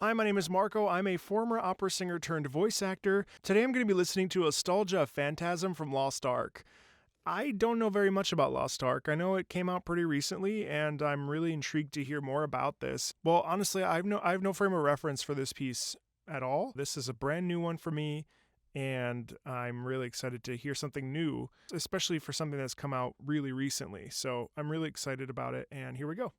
Hi, my name is Marco. I'm a former opera singer turned voice actor. Today I'm going to be listening to Astalgia Phantasm from Lost Ark. I don't know very much about Lost Ark. I know it came out pretty recently, and I'm really intrigued to hear more about this. Well, honestly, I have no frame of reference for this piece at all. This is a brand new one for me, and I'm really excited to hear something new, especially for something that's come out really recently. So I'm really excited about it, and here we go.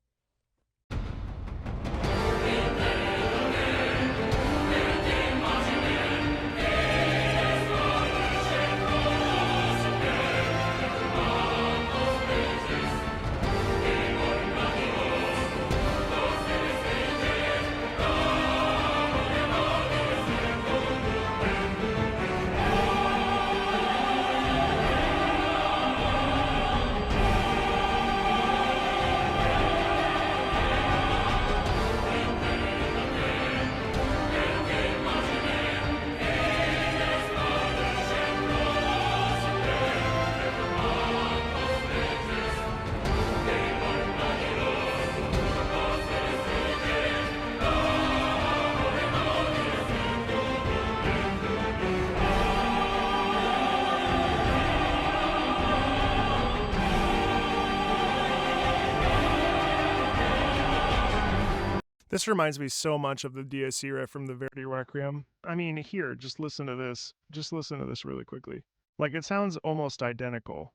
This reminds me so much of the Dies Irae from the Verdi Requiem. I mean, here, just listen to this. Just listen to this really quickly. Like, it sounds almost identical.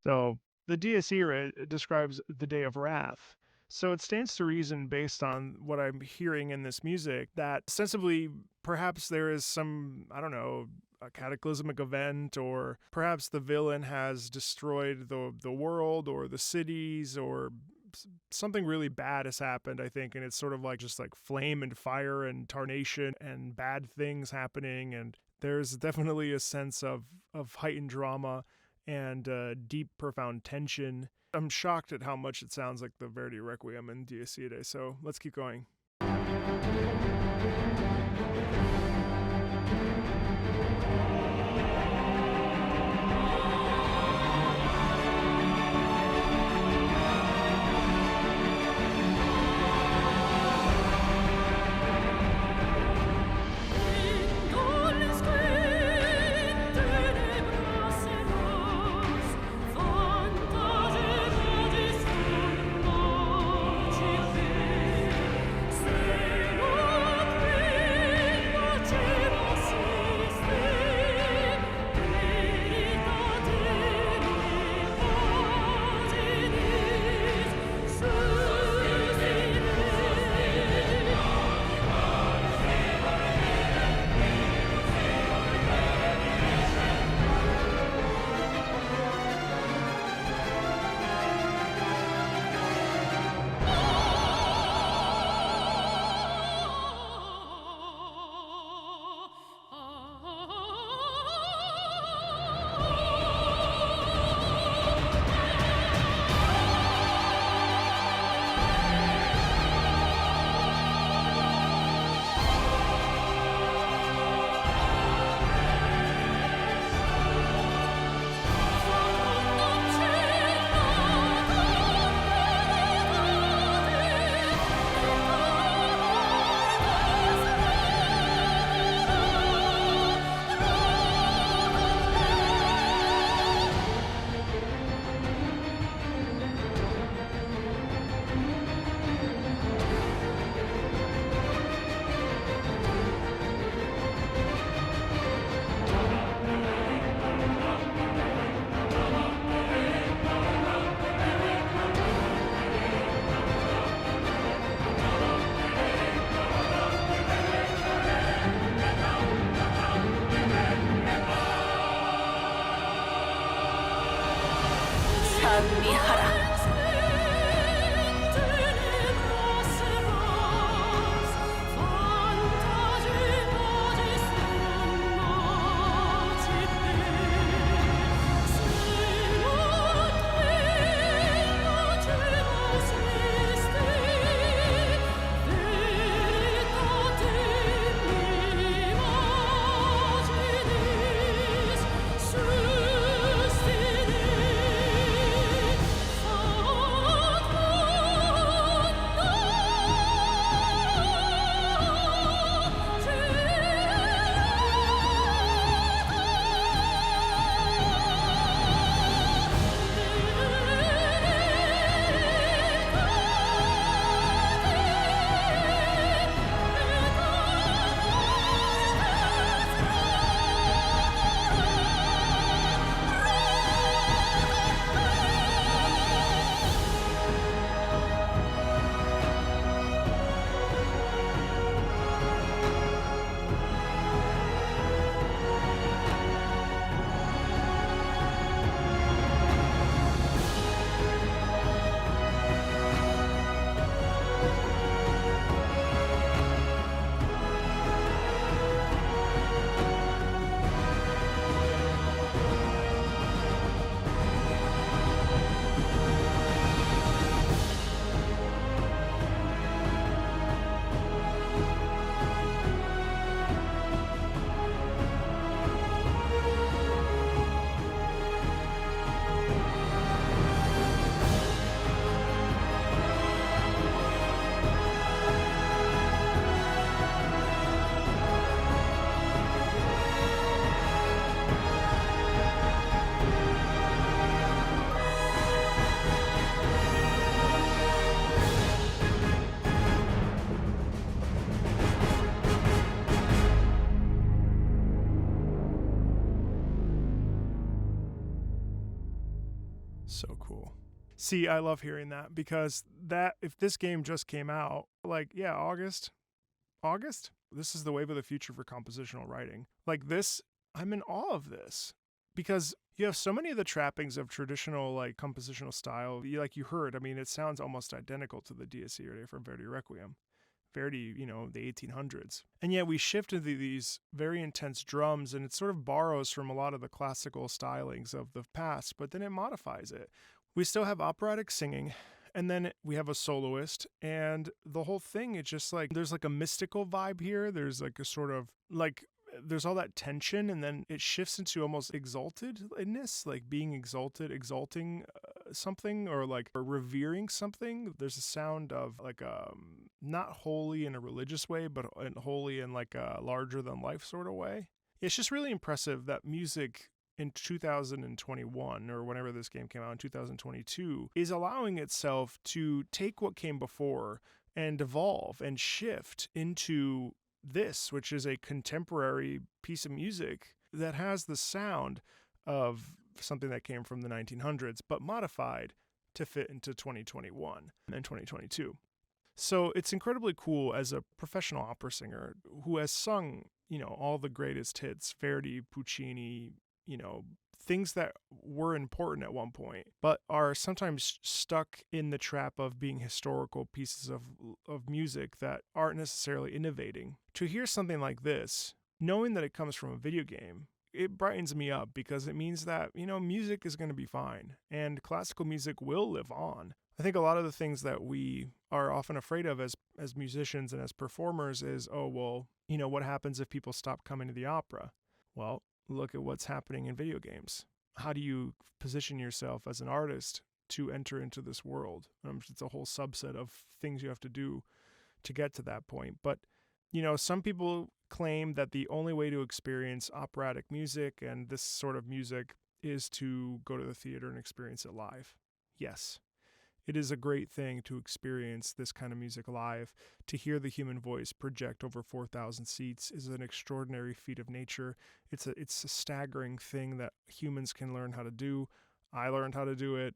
So, the Dies Irae describes the day of wrath. So it stands to reason, based on what I'm hearing in this music, that sensibly perhaps there is some, I don't know, a cataclysmic event, or perhaps the villain has destroyed the world or the cities, or something really bad has happened, I think, and it's sort of like just like flame and fire and tarnation and bad things happening, and there's definitely a sense of heightened drama and deep, profound tension. I'm shocked at how much it sounds like the Verdi Requiem and Dies Irae, so let's keep going. cool. See, I love hearing that, because that, if this game just came out, like, yeah, August, this is the wave of the future for compositional writing. Like this, I'm in awe of this, because you have so many of the trappings of traditional like compositional style. Like you heard, I mean, it sounds almost identical to the Dies Irae from Verdi Requiem. Verdi, the 1800s. And yet we shift into these very intense drums, and it sort of borrows from a lot of the classical stylings of the past, but then it modifies it. We still have operatic singing, and then we have a soloist, and the whole thing, it's just like, there's like a mystical vibe here. There's like a sort of like, there's all that tension, and then it shifts into almost exaltedness, like being exalting something, or revering something. There's a sound of like not holy in a religious way, but holy in like a larger than life sort of way. It's just really impressive that music in 2021, or whenever this game came out in 2022, is allowing itself to take what came before and evolve and shift into this, which is a contemporary piece of music that has the sound of something that came from the 1900s, but modified to fit into 2021 and 2022. So it's incredibly cool as a professional opera singer who has sung, all the greatest hits, Verdi, Puccini, things that were important at one point, but are sometimes stuck in the trap of being historical pieces of music that aren't necessarily innovating. To hear something like this, knowing that it comes from a video game, it brightens me up, because it means that, music is going to be fine, and classical music will live on. I think a lot of the things that we are often afraid of as musicians and as performers is, oh, well, what happens if people stop coming to the opera? Well, look at what's happening in video games. How do you position yourself as an artist to enter into this world? It's a whole subset of things you have to do to get to that point. But, some people claim that the only way to experience operatic music and this sort of music is to go to the theater and experience it live. Yes. It is a great thing to experience this kind of music live. To hear the human voice project over 4,000 seats is an extraordinary feat of nature. It's a staggering thing that humans can learn how to do. I learned how to do it.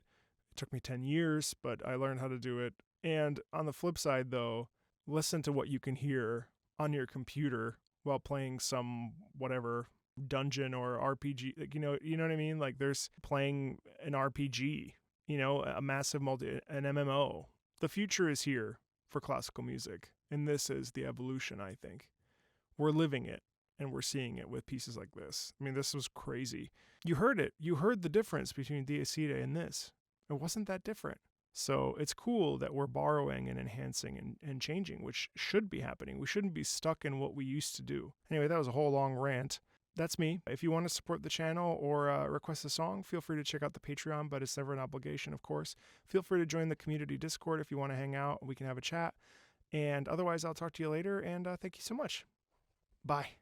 It took me 10 years, but I learned how to do it. And on the flip side, though, listen to what you can hear on your computer while playing some whatever dungeon or RPG. Like, you know what I mean? Like there's playing an RPG. A massive an MMO. The future is here for classical music, and this is the evolution, I think. We're living it, and we're seeing it with pieces like this. I mean, this was crazy. You heard it. You heard the difference between Dies Irae and this. It wasn't that different. So it's cool that we're borrowing and enhancing and changing, which should be happening. We shouldn't be stuck in what we used to do. Anyway, that was a whole long rant. That's me. If you want to support the channel or request a song, feel free to check out the Patreon, but it's never an obligation, of course. Feel free to join the community Discord if you want to hang out. We can have a chat. And otherwise, I'll talk to you later, and thank you so much. Bye.